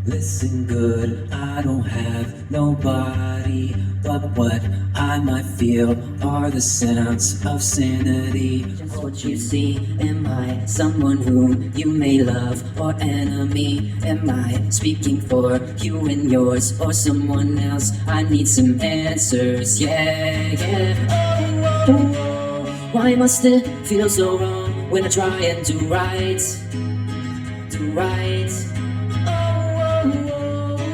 Listen good, I don't have nobody, but what I might feel are the sounds of sanity. Just what you see, am I someone whom you may love or enemy? Am I speaking for you and yours or someone else? I need some answers, yeah, yeah. Oh, why must it feel so wrong when I try and do right? Do right.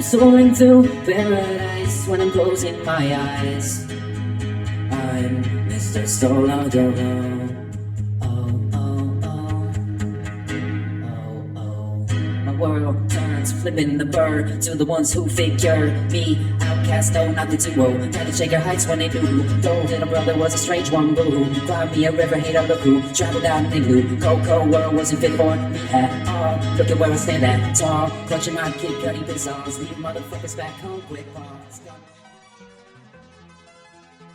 Soaring through paradise when I'm closing my eyes. I'm Mr. Solardo. Oh, oh, oh. Oh, oh. My world turns, flipping the bird to the ones who figure me outcast, no, not the duo. Tried to shake her heights when they knew. Told little brother was a strange one, boo. Cried me a river, hate a look who traveled out in igloo. Cold world wasn't fit for me at all. Look at where I stand at tall, clutching my kid cutty pistols. Leave motherfuckers back home quick pause.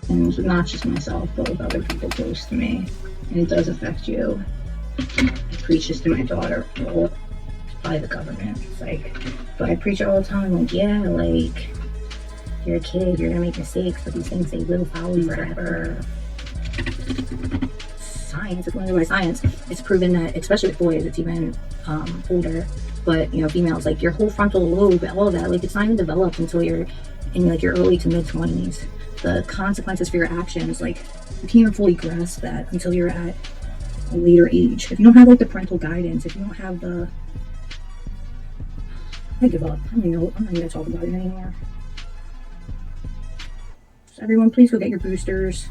And not just myself, but with other people close to me. And it does affect you. I preach this to my daughter, well, by the government. It's like, but I preach it all the time, like, yeah, like, you're a kid, you're gonna make mistakes, but these things, they will follow you forever. Science, according to my science, it's proven that, especially with boys, it's even older, but, you know, females, like, your whole frontal lobe, all of that, like, it's not even developed until you're in, like, your early to mid-20s. The consequences for your actions, like, you can't even fully grasp that until you're at a later age. If you don't have, like, the parental guidance, if you don't have the... I give up. I don't even know. I'm not even gonna talk about it anymore. So everyone, please go get your boosters.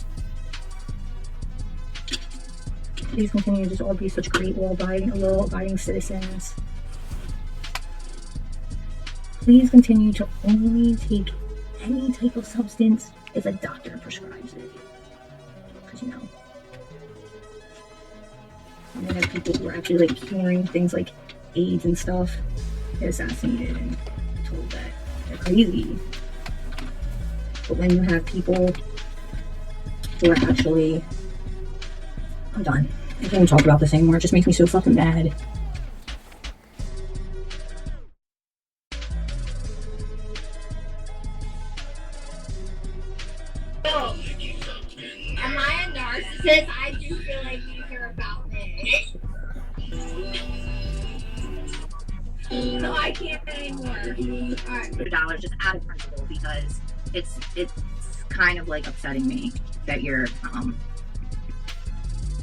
Please continue to just all be such great law-abiding citizens. Please continue to only take any type of substance if a doctor prescribes it. Because, you know, and then there are people who are actually, like, curing things like AIDS and stuff. Get assassinated and told that they're crazy. But when you have people who are actually... I'm done. I can't even talk about this anymore. It just makes me so fucking mad. Am I a narcissist? I do feel like you care about me. No, I can't anymore. Alright. $100 just out of principle because it's kind of like upsetting me that you're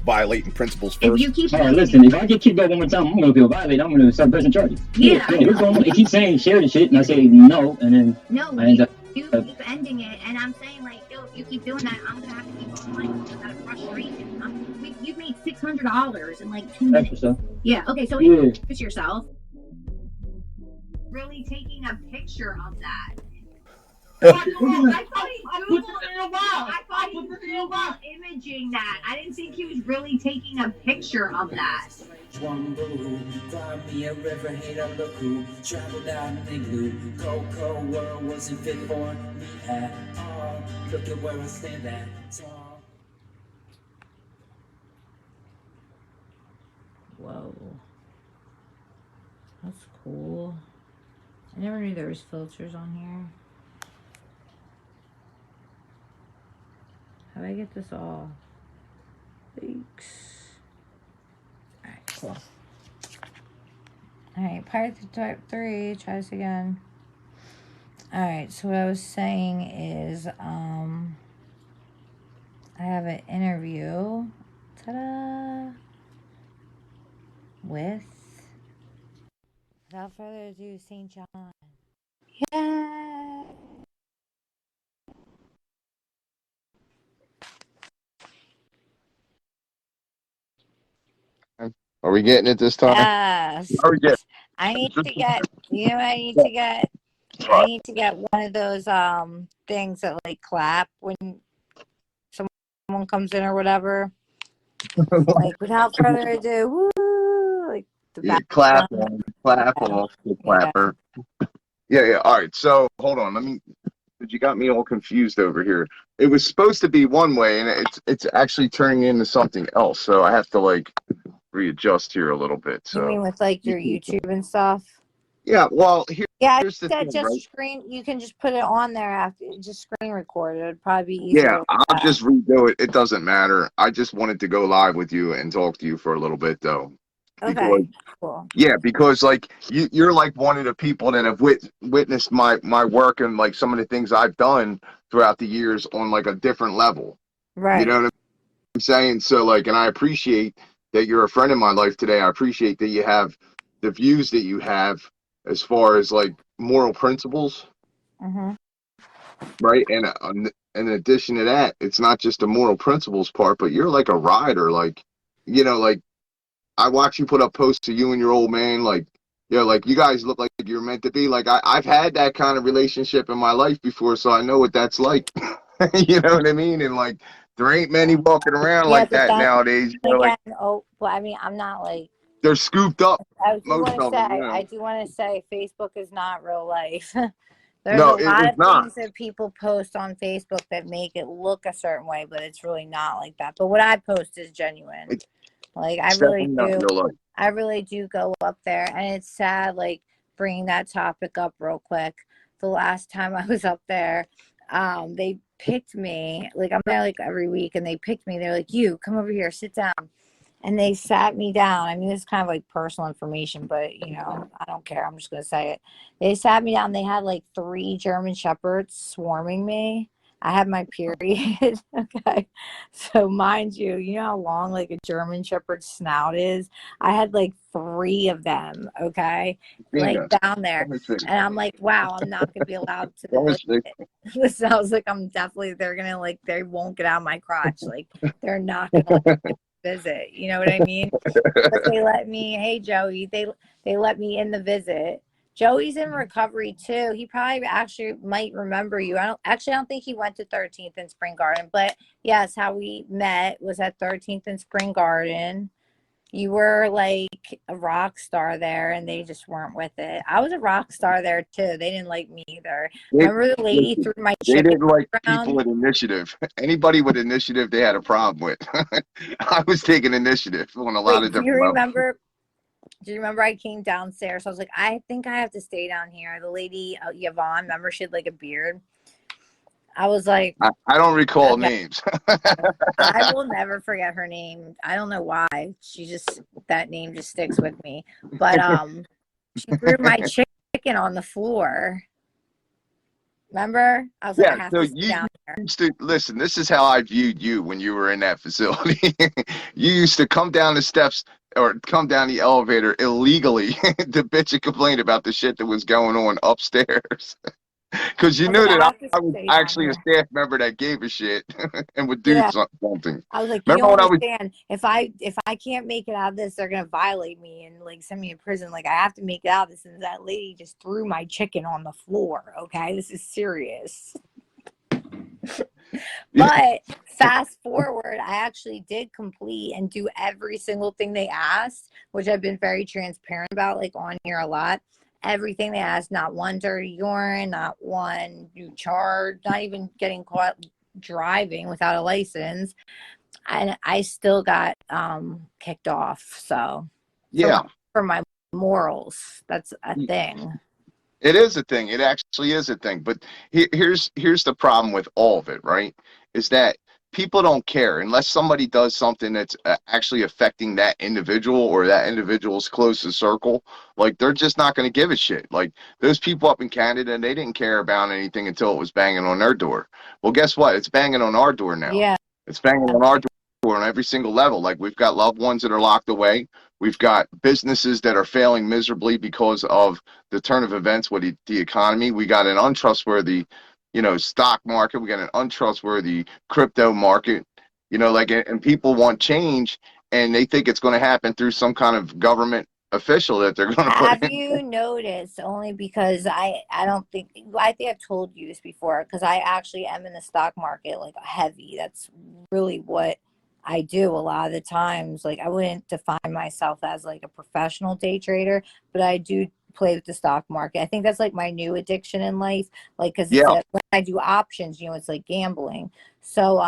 violating principles if first. you keep All right, listen, if I get kicked out one more time, I'm gonna feel violated. I'm gonna start pressing charges. Yeah. He keeps saying share the shit, and I say no, and then no, I end up. You keep ending it, and I'm saying, like, yo, if you keep doing that, I'm gonna have to keep online out of frustration. You've made $600 in like 2 minutes. Extra stuff. Yeah. Okay. So Yeah. introduce yourself. Really taking a picture of that. I thought he Googled imaging that. I didn't think he was really taking a picture of that. One boo, find me a river, hate a look who traveled out in igloo. Cold world wasn't fit for me at all. Look at where I stand at tall. Whoa. That's cool. I never knew there was filters on here. How do I get this off? Thanks. Alright, cool. Alright, Pirates of Type 3. Try this again. Alright, so what I was saying is, I have an interview. Ta-da! With, without further ado, St. John. Yeah! Are we getting it this time? Yes. Are we getting I need to get, you know what I need to get? I need to get one of those things that like clap when someone comes in or whatever. Like without further ado, woo! Like the clap off the clapper. Yeah. All right. So hold on. You got me all confused over here. It was supposed to be one way, and it's actually turning into something else. So I have to like readjust here a little bit. So you mean with like your YouTube and stuff? Yeah, well, Yeah, I here's the said thing, right? just screen. You can just put it on there after, just screen record it. It'd probably be Yeah, easier like I'll that. just redo it. It doesn't matter. I just wanted to go live with you and talk to you for a little bit, though, because Okay, cool. yeah, because like you're like one of the people that have witnessed my work and like some of the things I've done throughout the years on like a different level. You know Right. what I'm saying? So like, and I appreciate that you're a friend in my life today. I appreciate that you have the views that you have as far as like moral principles, Mhm. right? And in addition to that, it's not just the moral principles part, but you're like a rider. Like, like I watch you put up posts of you and your old man. Like, like you guys look like you're meant to be. Like I've had that kind of relationship in my life before, so I know what that's like. You know what I mean? And like, there ain't many walking around Yeah, like but that then nowadays. Like again, oh, well, I mean, I'm not like. they're scooped up, I do most want to of them. say, I do want to say, Facebook is not real life. There's a No, lot it's of not. things that people post on Facebook that make it look a certain way, but it's really not like that. But what I post is genuine. It's Like definitely not real life. I really do go up there, and it's sad. Like bringing that topic up real quick. The last time I was up there, they picked me. Like I'm there like every week, and they picked me. They're like, "You come over here, sit down." And they sat me down. I mean, it's kind of like personal information, but I don't care. I'm just gonna say it. They sat me down. They had like 3 German shepherds swarming me. I had my period. Okay, so mind you, you know how long like a German shepherd's snout is. I had like 3 of them. Okay, like Venus. down there, Let me see. and I'm like, wow, I'm not gonna be allowed to Let me like. see. Listen, I was like, they're gonna like, they won't get out of my crotch. Like, they're not gonna visit. You know what I mean? But they let me. Hey, Joey. They let me in the visit. Joey's in recovery too. He probably actually might remember you. I don't think he went to 13th and Spring Garden, but yes, how we met was at 13th and Spring Garden. You were like a rock star there, and they just weren't with it. I was a rock star there too. They didn't like me either. They, Remember the lady listen, threw my they chicken didn't like people around? with initiative. Anybody with initiative, they had a problem with. I was taking initiative on a lot of Wait, do you different levels. remember? Do you remember I came downstairs? I was like, I think I have to stay down here. The lady, Yvonne, remember she had like a beard? I was like, I don't recall okay, names. I will never forget her name. I don't know why. That name just sticks with me. But she threw my chicken on the floor. Remember? I was like, I Yeah, have so to stay you down here. used to listen. This is how I viewed you when you were in that facility. You used to come down the steps or come down the elevator illegally to bitch and complain about the shit that was going on upstairs. Because you I was like, knew that I have to I was stay down actually a here. staff member that gave a shit and would do Yeah. something. I was like, you Remember don't when I was, understand. If I can't make it out of this, they're gonna violate me and like send me in prison. Like I have to make it out of this. And that lady just threw my chicken on the floor. Okay, this is serious. But fast forward, I actually did complete and do every single thing they asked, which I've been very transparent about, like on here a lot. Everything they asked, not one dirty urine, not one new charge, not even getting caught driving without a license. And I still got kicked off. So for my yeah, for my morals, that's a thing. it is a thing. It actually is a thing. But here's the problem with all of it, right? Is that people don't care unless somebody does something that's actually affecting that individual or that individual's closest circle. Like they're just not going to give a shit. Like those people up in Canada, they didn't care about anything until it was banging on their door. Well, guess what? It's banging on our door now. Yeah. It's banging on our door on every single level. Like we've got loved ones that are locked away. We've got businesses that are failing miserably because of the turn of events with the economy. We got an untrustworthy, stock market. We got an untrustworthy crypto market. And people want change, and they think it's going to happen through some kind of government official that they're going to put Have in. you noticed, only because I think I've told you this before, because I actually am in the stock market like heavy. That's really what I do a lot of the times. Like I wouldn't define myself as like a professional day trader, but I do play with the stock market. I think that's like my new addiction in life. Like, because Yeah, when I do options, it's like gambling. So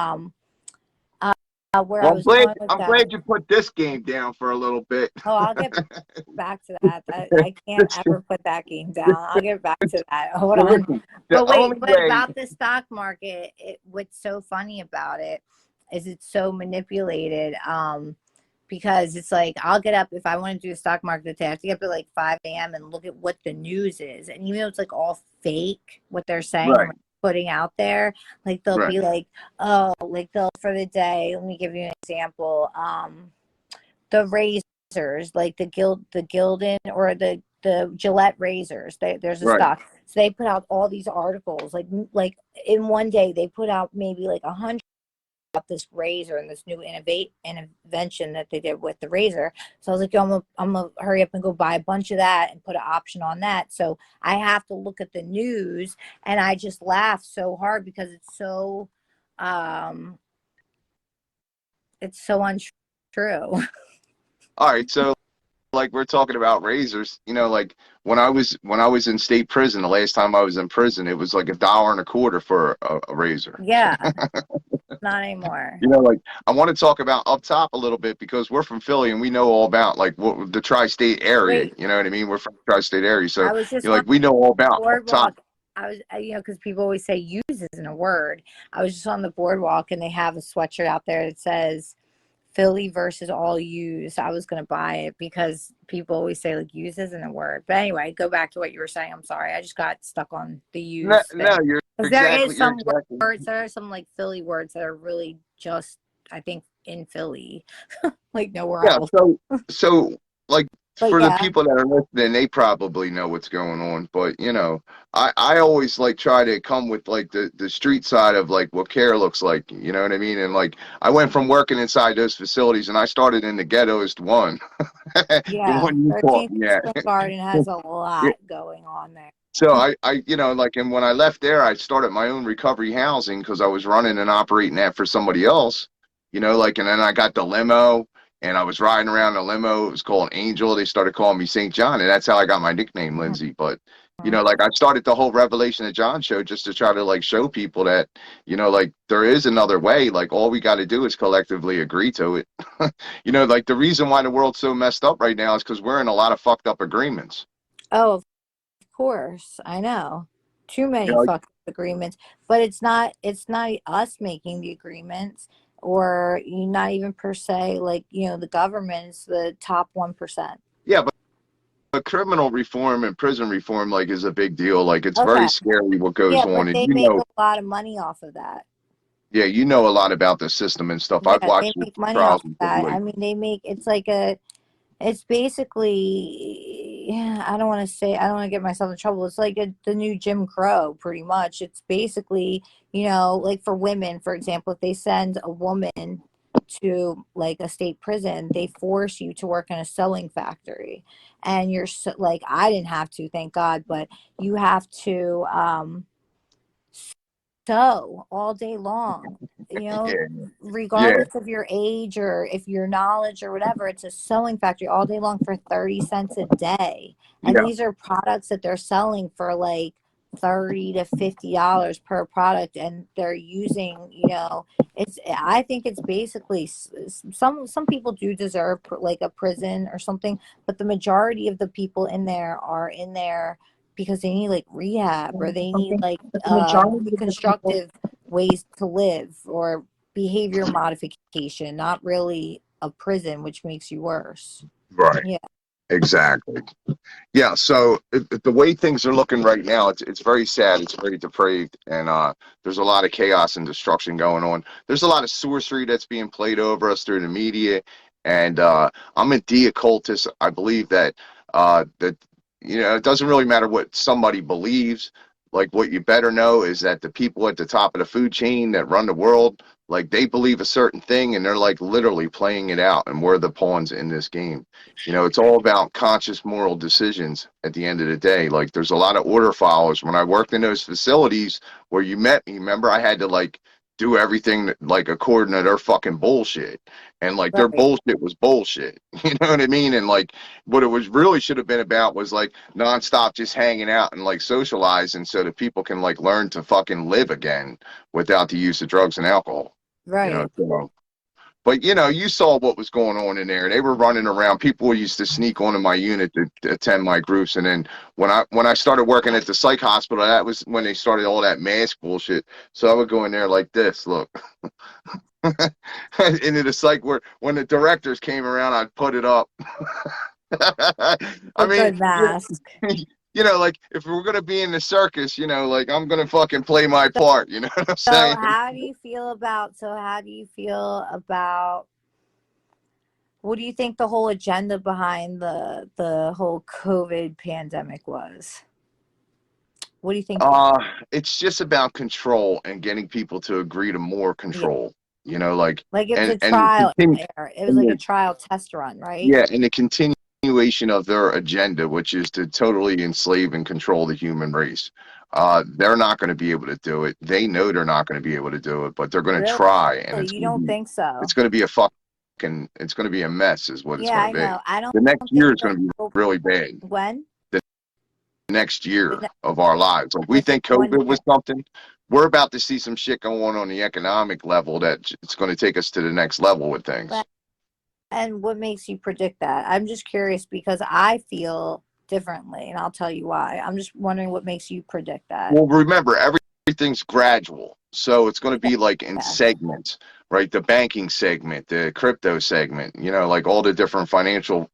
where I Well, was going with I'm that. glad you put this game down for a little bit. Oh, I'll get back to that. I can't ever put that game down. I'll get back to that. Hold Well, on. listen, the But wait, only but way, about the stock market, what's so funny about it is it's so manipulated. Because it's like I'll get up if I want to do the stock market today. I have to get up at like 5 a.m. and look at what the news is. And even though it's like all fake, what they're saying and right, what they're putting out there, like they'll right, be like, oh, like they'll for the day. Let me give you an example. The razors, like the Gildan or the Gillette razors. There's a right. stock. So they put out all these articles. Like in one day they put out maybe like 100 about this razor and this new invention that they did with the razor. So I was like, yo, I'm gonna hurry up and go buy a bunch of that and put an option on that. So I have to look at the news, and I just laugh so hard because um it's so untrue. All right, so like we're talking about razors, you know, like when I was in state prison, the last time I was in prison, it was like $1.25 for a razor. Yeah, not anymore. You know, like I want to talk about up top a little bit because we're from Philly and we know all about like what the tri-state area. Wait, You know what I mean? We're from the tri-state area, so I was you just know, on like we know all about up top. boardwalk. I was, because people always say use isn't a word. I was just on the boardwalk and they have a sweatshirt out there that says Philly versus all use. I was going to buy it because people always say like use isn't a word. But anyway, go back to what you were saying. I'm sorry. I just got stuck on the No, use no, thing. you're Because there is exactly, you're some exactly. words, there are some like Philly words that are really just, I think, in Philly, like nowhere Yeah, else. so like But for the yeah, people that are listening, they probably know what's going on. But you know, I always like try to come with like the street side of like what care looks like. You know what I mean? And like I went from working inside those facilities, and I started in the ghettoest one, the yeah. one you taught 13th me and at. Spring Garden has a lot going on there. So you know, like, and when I left there, I started my own recovery housing because I was running and operating that for somebody else, you know, like, and then I got the limo and I was riding around the limo. It was called Angel. They started calling me St. John, and that's how I got my nickname, Lindsey. But, you know, like I started the whole Revelation of John show just to try to like show people that, you know, like there is another way. Like all we got to do is collectively agree to it. You know, like the reason why the world's so messed up right now is because we're in a lot of fucked up agreements. Oh, of course, I know. Too You many know, like, fucking agreements, but it's not us making the agreements, or not even per se like, the government is the top 1%. yeah, but criminal reform and prison reform like is a big deal. Like it's very Okay. scary what goes Yeah, on, but and they you make know, a lot of money off of that. yeah, you know a lot about the system and stuff. I've Yeah, they watched your make money off trials of and that. I tribulations. mean, it's basically, yeah, I don't want to get myself in trouble. It's like the new Jim Crow, pretty much. It's basically, like for women, for example, if they send a woman to like a state prison, they force you to work in a sewing factory. And you're so, like, I didn't have to, thank God, but you have to, sew all day long, Yeah, yeah, regardless of your age or if your knowledge or whatever. It's a sewing factory all day long for 30 cents a day. And yeah, these are products that they're selling for like $30 to $50 per product. And they're using, I think it's basically some people do deserve like a prison or something, but the majority of the people in there are in there because they need like rehab, or they need like reconstructive ways to live, or behavior modification, not really a prison, which makes you worse. right, Yeah. exactly. Yeah, so the way things are looking right now, it's very sad. It's very depraved, and there's a lot of chaos and destruction going on. There's a lot of sorcery that's being played over us through the media, and I'm a de-occultist. I believe that you know it doesn't really matter what somebody believes. Like what you better know is that the people at the top of the food chain that run the world, like they believe a certain thing, and they're like literally playing it out, and we're the pawns in this game. You know, it's all about conscious moral decisions at the end of the day. Like there's a lot of order followers. When I worked in those facilities where you met me, remember I had to like do everything like according to their fucking bullshit. And like their Right. bullshit was bullshit. You know what I mean? And like what it was really should have been about was like nonstop just hanging out and like socializing so that people can like learn to fucking live again without the use of drugs and alcohol. You know, Right. so But you saw what was going on in there. They were running around. People used to sneak onto my unit to attend my groups. And then when I started working at the psych hospital, that was when they started all that mask bullshit. So I would go in there like this, look. Into the psych ward. When the directors came around, I'd put it up. I A mean, good mask. like if we're gonna be in the circus, like I'm gonna fucking play my part. You know what I'm So saying? how do you feel about? What do you think the whole agenda behind the whole COVID pandemic was? What do you think? It's just about control and getting people to agree to more Yeah, control. Like like it was a and trial continue, error. It was like a trial test run, right? yeah, and the continuation of their agenda, which is to totally enslave and control the human race. They're not going to be able to do it. They know they're not going to be able to do it, but they're going to Really? try, and You don't think so? it's going to be it's going to be a mess, is what it's Yeah, going I to know. be. I don't The next think year is that going to be really bad. when Next the year ne- of our lives. Like we what's think one COVID year? was something. We're about to see some shit going on the economic level that it's going to take us to the next level with things. And what makes you predict that? I'm just curious because I feel differently, and I'll tell you why. I'm just wondering what makes you predict that. Well, remember, everything's gradual. So it's going to be like in Yes. segments, right? The banking segment, the crypto segment, like all the different financial,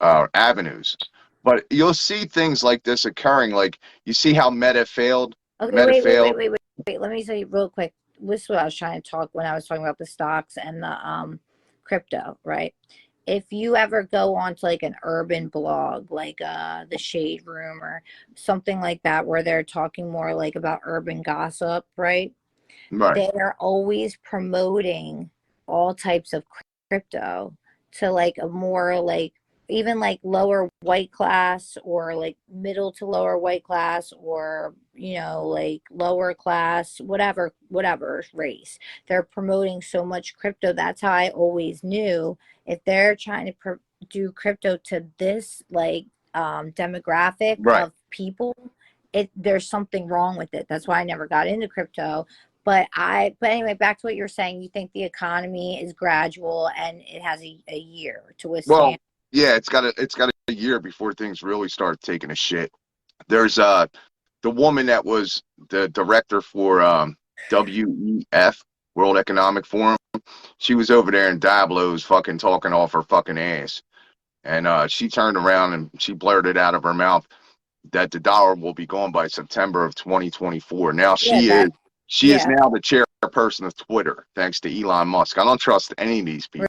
avenues. But you'll see things like this occurring. Like you see how Meta failed. Okay, Meta failed. wait. Let me say real quick. This is what I was trying to talk when I was talking about the stocks and the crypto, right? If you ever go onto like an urban blog, like the Shade Room or something like that, where they're talking more like about urban gossip, right? Right. They're always promoting all types of crypto to like a more like even like lower white class or like middle to lower white class or like lower class whatever race. They're promoting so much crypto. That's how I always knew if they're trying to do crypto to this like demographic Right. of people, there's something wrong with it. That's why I never got into crypto. But anyway, back to what you're saying. You think the economy is gradual and it has a year to Well, withstand. yeah, it's got a year before things really start taking a shit. There's the woman that was the director for WEF, World Economic Forum. She was over there in Diablo's fucking talking off her fucking ass. And she turned around and she blurted out of her mouth that the dollar will be gone by September of 2024. Now Yeah, she is yeah. now the chairperson of Twitter, thanks to Elon Musk. I don't trust any of these people.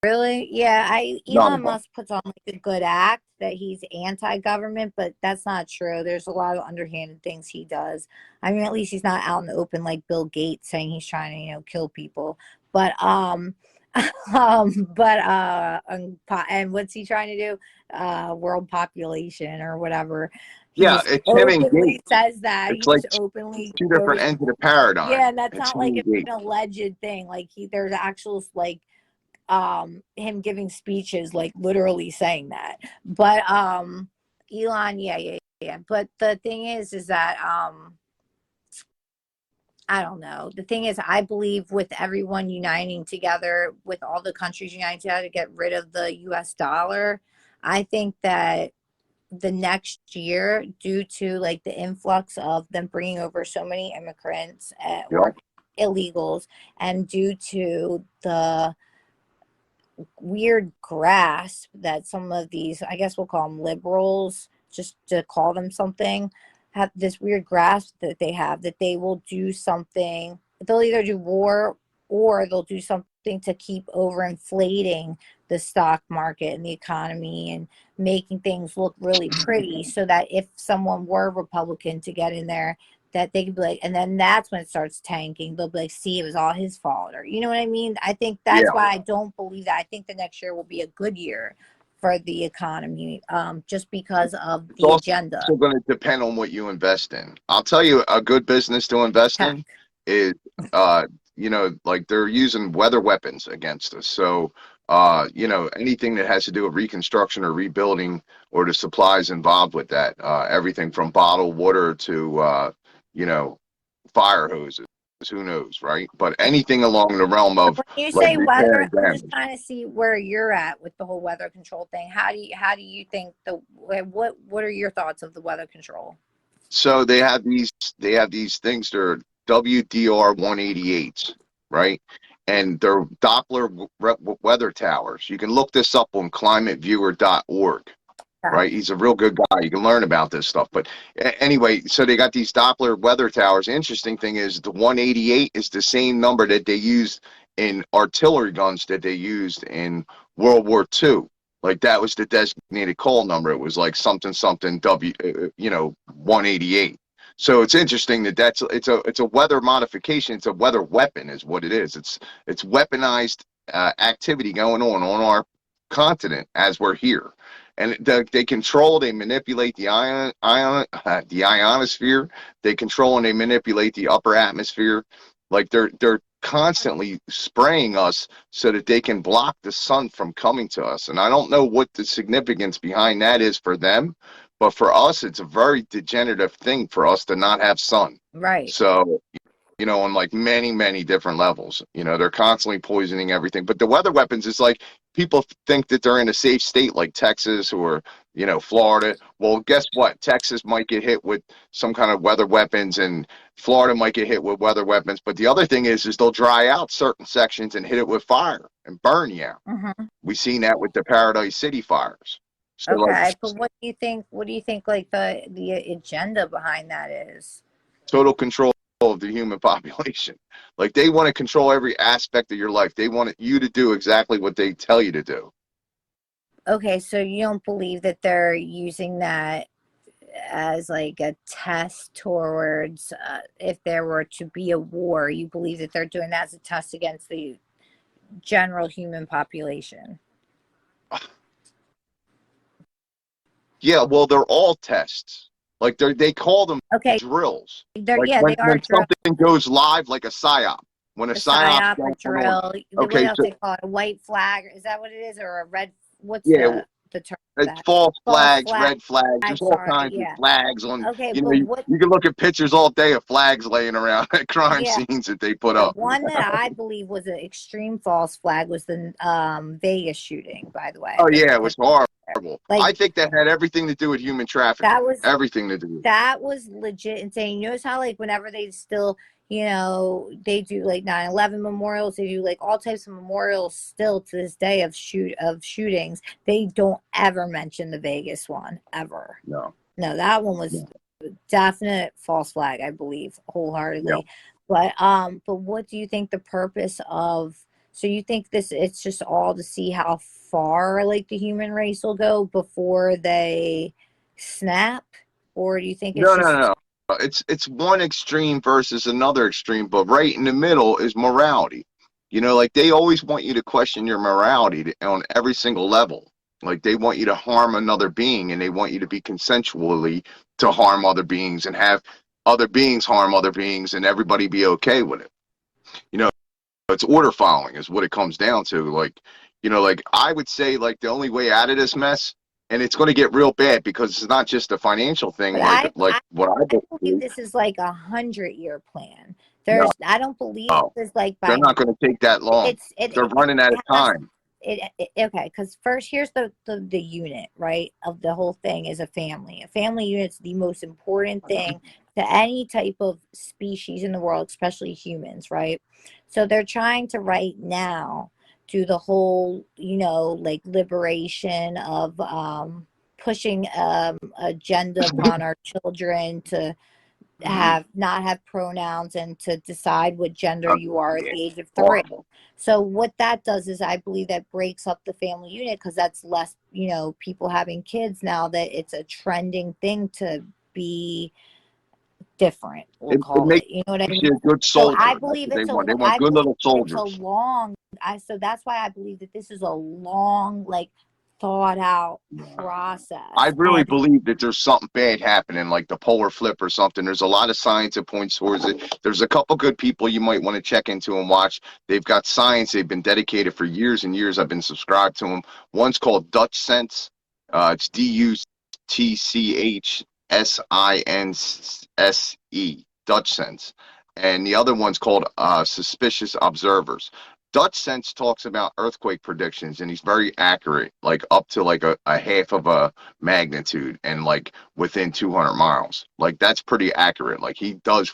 Really? Yeah, None of Elon them. Musk puts on like a good act that he's anti-government, but that's not true. There's a lot of underhanded things he does. I mean, at least he's not out in the open like Bill Gates saying he's trying to, kill people. But and what's he trying to do? World population or whatever. He Yeah, just it's him and openly Gates. says that. It's He like just openly two different goes, ends of the paradigm. yeah, and that's It's not him like and an Gates. alleged thing. Like there's actual like him giving speeches like literally saying that. But Elon, yeah. But the thing is that I don't know. The thing is, I believe with everyone uniting together, with all the countries uniting together to get rid of the US dollar, I think that the next year, due to like the influx of them bringing over so many immigrants or illegals, and due to the weird grasp that some of these, I guess we'll call them liberals, just to call them something, have this weird grasp that they have that they will do something. They'll either do war or they'll do something to keep overinflating the stock market and the economy and making things look really pretty so that if someone were Republican to get in there, that they could be like, and then that's when it starts tanking. They'll be like, see, it was all his fault. Or, you know what I mean? I think that's why I don't believe that. I think the next year will be a good year for the economy, just because of the agenda. It's also going to depend on what you invest in. I'll tell you, a good business to invest in is, like they're using weather weapons against us. So, anything that has to do with reconstruction or rebuilding or the supplies involved with that, everything from bottled water to, fire hoses. who knows, right? But anything along the realm of When you like say repair weather, and I'm just damage. trying to see where you're at with the whole weather control thing. How do you think what are your thoughts of the weather control? So they have these things. They're WDR 188s, right? And they're Doppler weather towers. You can look this up on climateviewer.org. Okay. Right? He's a real good guy. You can learn about this stuff. But anyway, so they got these Doppler weather towers. Interesting thing is the 188 is the same number that they used in artillery guns that they used in World War II. Like that was the designated call number. It was like something something 188. So it's interesting that it's a weather modification. It's a weather weapon, is what it is. It's weaponized activity going on our continent as we're here, and they control, they manipulate the the ionosphere. They control and they manipulate the upper atmosphere. Like they're constantly spraying us so that they can block the sun from coming to us. And I don't know what the significance behind that is for them, but for us, it's a very degenerative thing for us to not have sun. Right. So on like many different levels. They're constantly poisoning everything. But the weather weapons is like people think that they're in a safe state like Texas or, Florida. Well, guess what? Texas might get hit with some kind of weather weapons and Florida might get hit with weather weapons. But the other thing is they'll dry out certain sections and hit it with fire and burn you out. Mm-hmm. We've seen that with the Paradise City fires. So Okay, but what do you think? What do you think? Like the agenda behind that is? total control of the human population. Like they want to control every aspect of your life. They want you to do exactly what they tell you to do. Okay, so you don't believe that they're using that as like a test towards if there were to be a war? You believe that they're doing that as a test against the general human population? Yeah, well, they're all tests. Like they call them Okay, drills. they're Like they are when drill, something goes live, like a psyop. When a a psyop's psyop, a going on. drill. What Okay, else so they call it? A white flag? Is that what it is, or a red? What's yeah, the term for it's that? false False flags, flag. red flags. There's all Sorry, kinds of yeah. flags on. Okay, You know, but you, what? you can look at pictures all day of flags laying around at crime Yeah. scenes that they put The up. one that I believe was an extreme false flag was the Vegas shooting, by the way. Oh yeah, it was horrible. Like I think that had everything to do with human trafficking. that was Everything to do. that was legit insane. You notice how like whenever they still, they do like 9/11 memorials, they do like all types of memorials still to this day of shootings. They don't ever mention the Vegas one ever. No. No, that one was definite false flag, I believe, wholeheartedly. Yeah. But what do you think the purpose of? So you think it's just all to see how far like the human race will go before they snap, or do you think it's No, just no. It's one extreme versus another extreme, but right in the middle is morality. Like they always want you to question your morality on every single level. Like they want you to harm another being, and they want you to be consensually to harm other beings and have other beings harm other beings, and everybody be okay with it. It's order following is what it comes down to. Like I would say, like the only way out of this mess, and it's going to get real bad because it's not just a financial thing, but like what I believe believe. this is like 100-year plan. No, I don't believe this is like they're by not going to take that long. They're running out of time. Okay, because first here's the unit, right, of the whole thing is a family. A family unit's the most important thing to any type of species in the world, especially humans, right? So they're trying to right now do the whole, like liberation of pushing agenda upon our children to not have pronouns and to decide what gender you are at the age of 3. Horrible. So what that does is I believe that breaks up the family unit because that's less, people having kids now, that it's a trending thing to be different, we'll call makes it. You know what I mean? you a good So soldier. I believe They want good little soldiers. so that's why I believe that this is a long, like thought out process. I really believe that there's something bad happening, like the polar flip or something. There's a lot of science that points towards it. There's a couple good people you might want to check into and watch. They've got science. They've been dedicated for years and years. I've been subscribed to them. One's called Dutch Sense. It's DUTCHSINSE, Dutch Sense. and the other one's called Suspicious Observers. Dutch Sense talks about earthquake predictions, and he's very accurate, like up to like a half of a magnitude and like within 200 miles. Like that's pretty accurate. Like he does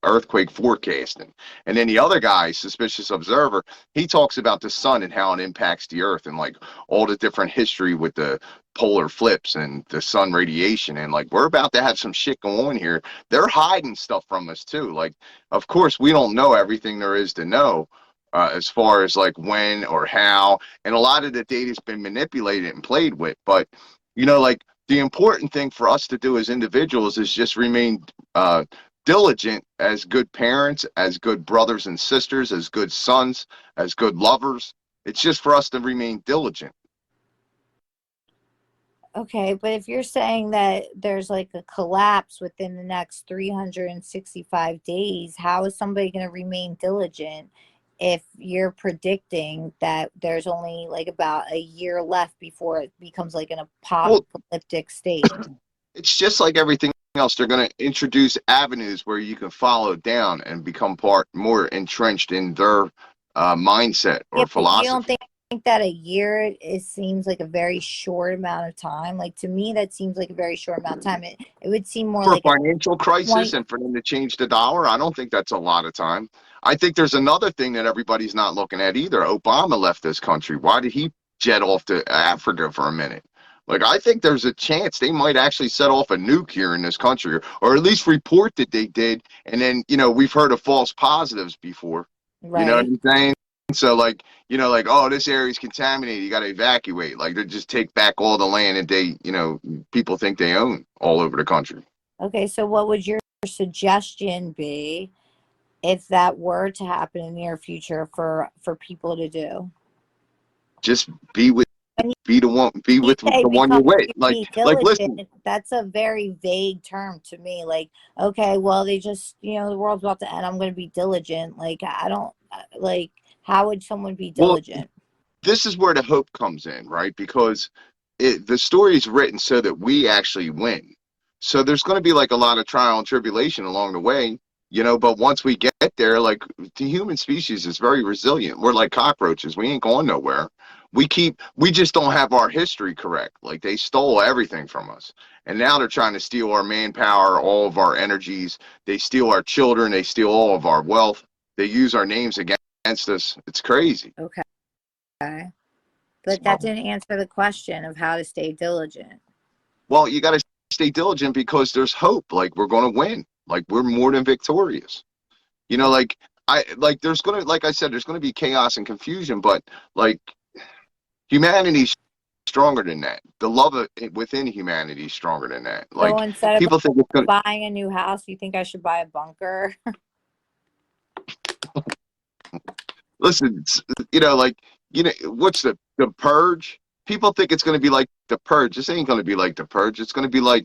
earthquake forecasting. And then the other guy, Suspicious Observer, he talks about the sun and how it impacts the earth and like all the different history with the polar flips and the sun radiation. And like we're about to have some shit going on here. They're hiding stuff from us too. Like, of course, we don't know everything there is to know, as far as like when or how, and a lot of the data has been manipulated and played with. But like the important thing for us to do as individuals is just remain diligent as good parents, as good brothers and sisters, as good sons, as good lovers. It's just for us to remain diligent. Okay, but if you're saying that there's like a collapse within the next 365 days, how is somebody going to remain diligent if you're predicting that there's only like about a year left before it becomes like an apocalyptic state? It's just like everything else. They're going to introduce avenues where you can follow down and become more entrenched in their mindset or philosophy. You don't think that a year seems like a very short amount of time? Like to me, that seems like a very short amount of time. It would seem more for like a financial crisis and for them to change the dollar. I don't think that's a lot of time. I think there's another thing that everybody's not looking at either. Obama left this country. Why did he jet off to Africa for a minute? Like, I think there's a chance they might actually set off a nuke here in this country, or at least report that they did. And then, we've heard of false positives before. Right. You know what I'm saying? So, like, oh, this area's contaminated. You got to evacuate. Like, they just take back all the land that they, people think they own all over the country. Okay, so what would your suggestion be if that were to happen in the near future for people to do? Just be with the one you're with. Like listen. That's a very vague term to me. Like, okay, well, they just, the world's about to end. I'm going to be diligent. Like, I don't like. How would someone be diligent? Well, this is where the hope comes in, right? Because the story is written so that we actually win. So there's going to be like a lot of trial and tribulation along the way, but once we get there, like the human species is very resilient. We're like cockroaches. We ain't going nowhere. We just don't have our history correct. Like they stole everything from us. And now they're trying to steal our manpower, all of our energies. They steal our children. They steal all of our wealth. They use our names against us. It's crazy. Okay. But that didn't answer the question of how to stay diligent. Well, you got to stay diligent because there's hope. Like we're going to win. Like we're more than victorious. There's going to, like I said, there's going to be chaos and confusion, but like humanity's stronger than that. The love within humanity is stronger than that. Like so instead people of think it's buying a new house, you think I should buy a bunker? Listen, what's the Purge? People think it's going to be like the Purge. This ain't going to be like the Purge. It's going to be like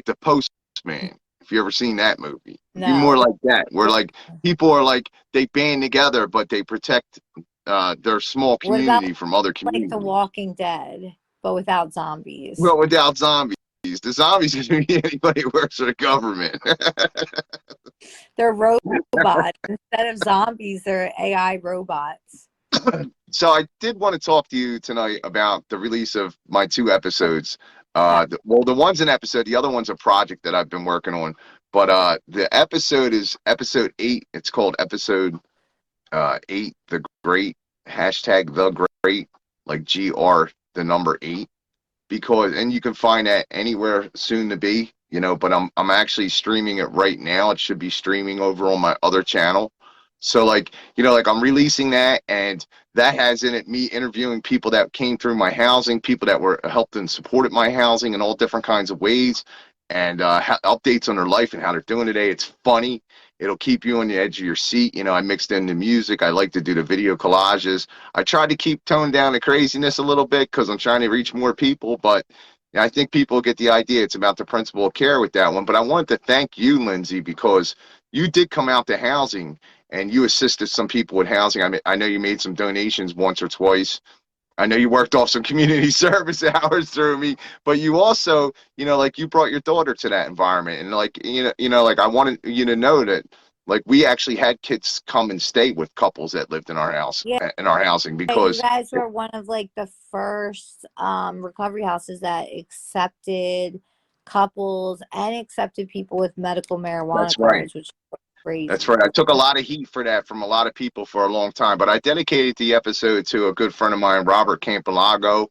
the Postman. If you ever seen that movie, no. Be more like that. Where like people are like they band together, but they protect their small community from other communities. Like The Walking Dead, but without zombies. Well, without zombies. The zombies can be anybody who works for the government. They're robots. Instead of zombies, they're AI robots. So I did want to talk to you tonight about the release of my 2 episodes. The one's an episode. The other one's a project that I've been working on. But the episode is episode 8. It's called episode 8, The Great, #The Great, like GR, the number 8. And you can find that anywhere soon to be, but I'm actually streaming it right now. It should be streaming over on my other channel. So like I'm releasing that, and that has in it me interviewing people that came through my housing, people that were helped and supported my housing in all different kinds of ways, and updates on their life and how they're doing today. It's funny. It'll keep you on the edge of your seat. I mixed in the music. I like to do the video collages. I tried to keep toned down the craziness a little bit because I'm trying to reach more people, but I think people get the idea. It's about the principle of care with that one. But I wanted to thank you, Lindsey, because you did come out to housing and you assisted some people with housing. I know you made some donations once or twice. I know you worked off some community service hours through me, but you also, like you brought your daughter to that environment, and like like I wanted you to know that like we actually had kids come and stay with couples that lived in our house, Yeah, in our housing, you because guys were one of like the first recovery houses that accepted couples and accepted people with medical marijuana that's right. cards, which is That's crazy. right. I took a lot of heat for that from a lot of people for a long time, but I dedicated the episode to a good friend of mine, Robert Campolago.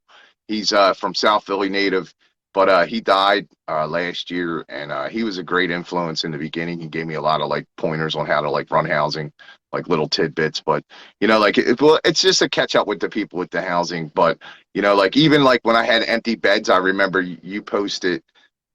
He's from South Philly native, but he died last year, and he was a great influence in the beginning. He gave me a lot of like pointers on how to like run housing, like little tidbits. But like well, it's just a catch up with the people with the housing. But like even like when I had empty beds, I remember you posted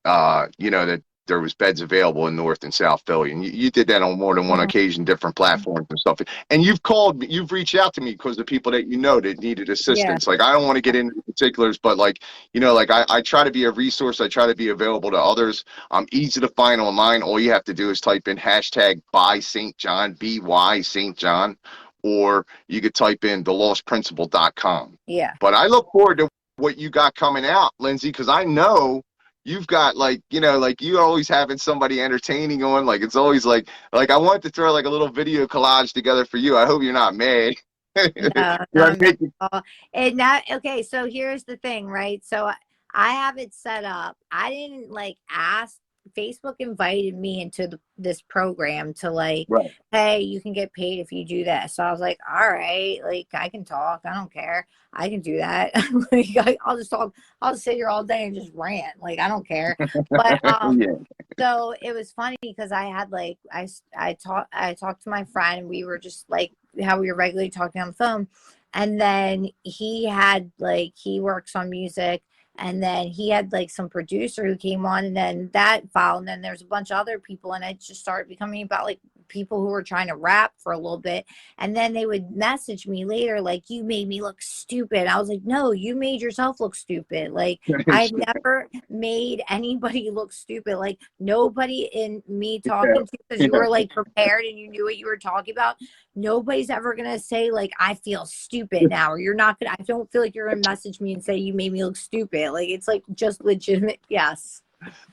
that there was beds available in North and South Philly, and you did that on more than one Mhm. occasion, different platforms and stuff. And you've reached out to me because the people that that needed Yeah, assistance. Like I don't want to get into particulars, but like like I try to be a resource. I try to be available to others. I'm easy to find online. All you have to do is type in hashtag by St. John, BY St. John, or you could type in thelostprinciple.com. yeah. But I look forward to what you got coming out, Lindsey, because I know you've got like like you always having somebody entertaining on, like it's always like I wanted to throw like a little video collage together for you. I hope you're not mad. No, Did no, I I'm not make it- at all. And that, okay, so here's the thing, right? So I have it set up. I didn't like ask. Facebook invited me into this program to like, right. hey, you can get paid if you do this. So I was like, all right, like I can talk. I don't care. I can do that. Like, I'll just talk. I'll just sit here all day and just rant. Like I don't care. But Yeah. so it was funny because I had like I talked to my friend, and we were just like how we were regularly talking on the phone, and then he had like he works on music, and then he had like some producer who came on, and then that followed, and then there's a bunch of other people, and it just started becoming about like people who were trying to rap for a little bit, and then they would message me later like, you made me look stupid. I was like, no, you made yourself look stupid. Like I never made anybody look stupid. Like nobody in me talking to you, because you were like prepared and you knew what you were talking about. Nobody's ever gonna say like I feel stupid now, or you're not gonna. I don't feel like you're gonna message me and say you made me look stupid. Like it's like just legitimate. Yes.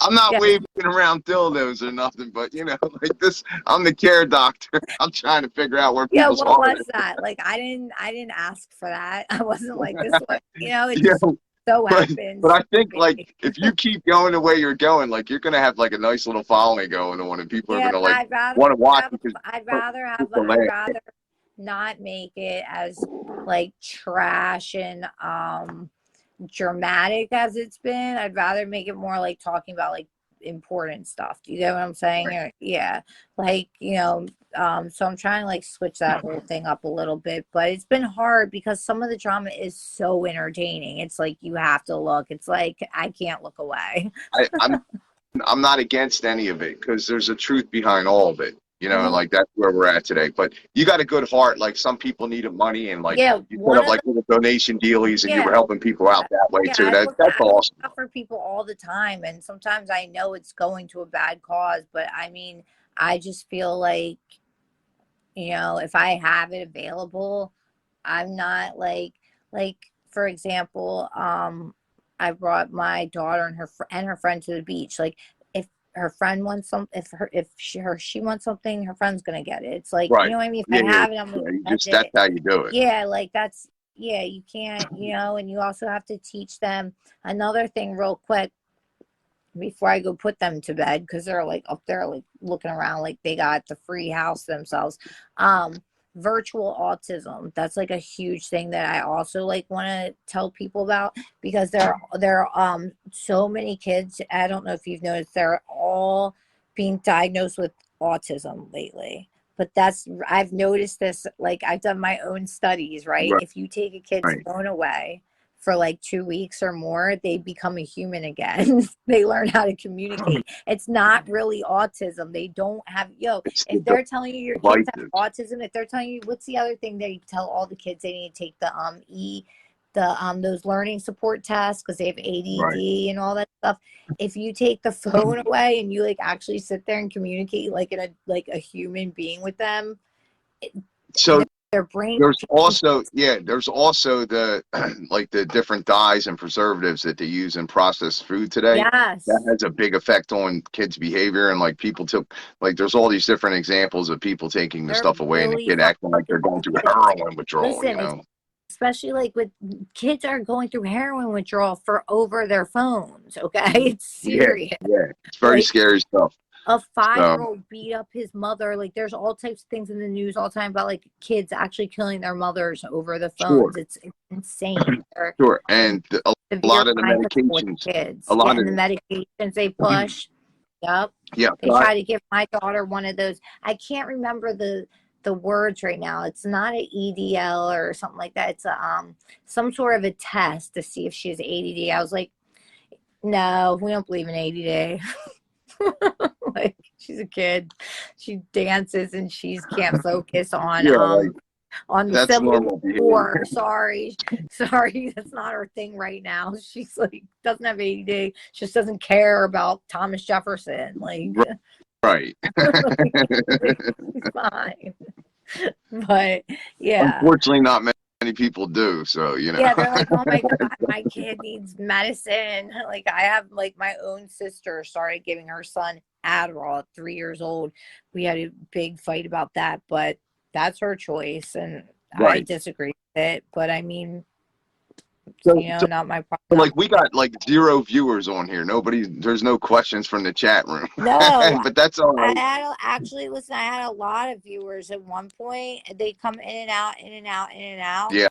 I'm not Yes. waving around dildos or nothing, but like this, I'm the care doctor. I'm trying to figure out where Yeah. people's What heart was is. that? Like I didn't ask for that. I wasn't like this one. It Yeah, just so but happens. I think to like be. if you keep going the way you're going, like you're gonna have like a nice little following going on, and people are Yeah, gonna but like want to watch have, because I'd rather have, people I'd laugh. rather not make it as like trash and dramatic as it's been. I'd rather make it more like talking about like important stuff. Do you get what I'm saying? Or, yeah, like so I'm trying to like switch that whole thing up a little bit, but it's been hard because some of the drama is so entertaining. It's like you have to look. It's like I can't look away. I'm not against any of it because there's a truth behind all of it, and Mhm. like that's where we're at today. But you got a good heart. Like some people needed money, and like Yeah, you set one up of like little donation dealies, and you were yeah. helping people out that way Yeah, too. That's I look awesome. out for people all the time, and sometimes I know it's going to a bad cause, but I mean, I just feel like, if I have it available, I'm not like for example, I brought my daughter and her friend to the beach. Like if her friend wants something, if she wants something, her friend's gonna get it. It's like, you Right. know what I mean? If Yeah, I yeah. have it, I'm like, Yeah. You that's that's it. how you do it. Yeah, like that's, yeah, you can't, and you also have to teach them another thing real quick before I go put them to bed, because they're like up there like looking around like they got the free house themselves. Virtual autism, that's like a huge thing that I also like want to tell people about, because there are so many kids, I don't know if you've noticed, they're all being diagnosed with autism lately. But I've noticed this, like I've done my own studies, right? Right. If you take a kid's Right. phone away for like 2 weeks or more, they become a human again. They learn how to communicate. It's not really autism. They don't have, It's if the they're telling you your kids have devices. autism, if they're telling you, what's the other thing they tell all the kids, they need to take those learning support tests because they have Right. ADD and all that stuff. If you take the phone away and you like actually sit there and communicate like a human being with them, So their brain. There's also the like the different dyes and preservatives that they use in processed food today. Yes. That has a big effect on kids' behavior, and like people took like there's all these different examples of people taking the They're stuff away and the really kid acting like they're going through a heroin withdrawal. Listen, especially like with kids are going through heroin withdrawal for over their phones. Okay, it's serious. Yeah, it's very scary stuff. A 5-year-old beat up his mother. Like there's all types of things in the news all the time about like kids actually killing their mothers over the phones. It's insane. Sure, and a lot of the medications, kids, a lot of the medications they push. Yep. Yeah. They try to give my daughter one of those. I can't remember the words right now. It's not an EDL or something like that. It's a some sort of a test to see if she has ADD. I was like, no, we don't believe in ADD. Like she's a kid. She dances and she can't focus on on the Civil War. Sorry, that's not her thing right now. She's like doesn't have ADD. She just doesn't care about Thomas Jefferson. Like right. It's fine. But yeah. Unfortunately, not many people do. So Yeah, they're like, oh my god, my kid needs medicine. Like I have like my own sister started giving her son Adderall at 3 years old. We had a big fight about that, but that's her choice, and I disagree with it. But I mean, not my problem. Like we got like 0 viewers on here. There's no questions from the chat room. No, but that's all right. I had a lot of viewers at one point. They come in and out. Yeah.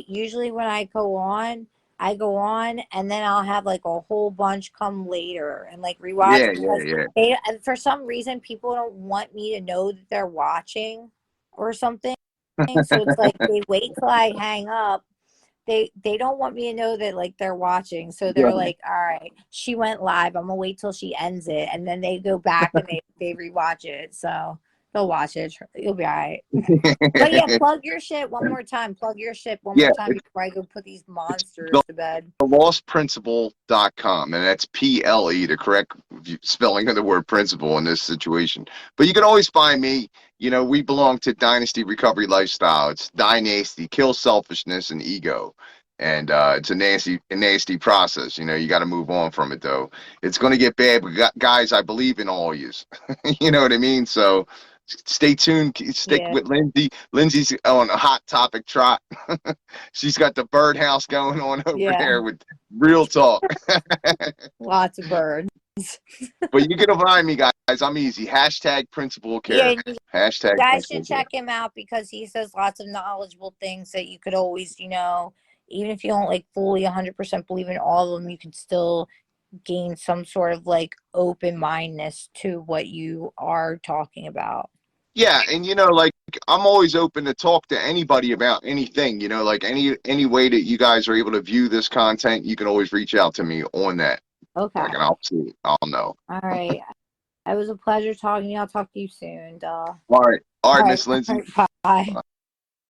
Usually when I go on, and then I'll have like a whole bunch come later and like rewatch. Yeah. And for some reason, people don't want me to know that they're watching or something. So it's like they wait till I hang up. They don't want me to know that like they're watching. So they're like, all right, she went live. I'm gonna wait till she ends it, and then they go back and they rewatch it. So they'll watch it. You'll be all right. But yeah, plug your shit one more time. Plug your shit one more time before I go put these monsters to bed. TheLostPrinciple.com, and that's PLE, the correct spelling of the word principle in this situation. But you can always find me. We belong to Dynasty Recovery Lifestyle. It's Dynasty, kill selfishness and ego. And it's a nasty process. You got to move on from it, though. It's going to get bad. But guys, I believe in all yous. You know what I mean? So stay tuned. Stick with Lindsey. Lindsey's on a hot topic trot. She's got the Byrd house going on over there with real talk. Lots of birds. But you can find me, guys. I'm easy. Hashtag Principal Care. Yeah, Hashtag you guys should check him out because he says lots of knowledgeable things that you could always, even if you don't like fully 100% believe in all of them, you could still gain some sort of like open-mindedness to what you are talking about. Yeah, and like I'm always open to talk to anybody about anything, like any way that you guys are able to view this content, you can always reach out to me on that. Okay. Like, and I'll see it. I'll know. All right. It was a pleasure talking to you. I'll talk to you soon. All right, Miss Lindsey. Bye.